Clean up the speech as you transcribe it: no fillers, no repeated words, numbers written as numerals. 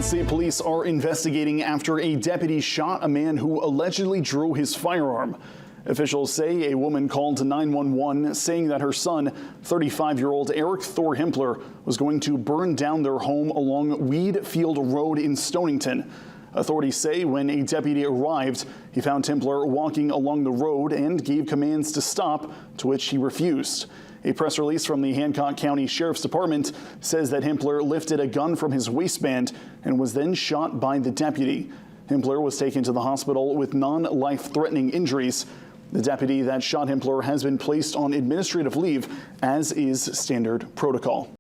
State police are investigating after a deputy shot a man who allegedly drew his firearm. Officials say a woman called 911 saying that her son, 35-year-old Eric Thor Himpler, was going to burn down their home along Weed Field Road in Stonington. Authorities say when a deputy arrived, he found Himpler walking along the road and gave commands to stop, to which he refused. A press release from the Hancock County Sheriff's Department says that Himpler lifted a gun from his waistband and was then shot by the deputy. Himpler was taken to the hospital with non-life-threatening injuries. The deputy that shot Himpler has been placed on administrative leave, as is standard protocol.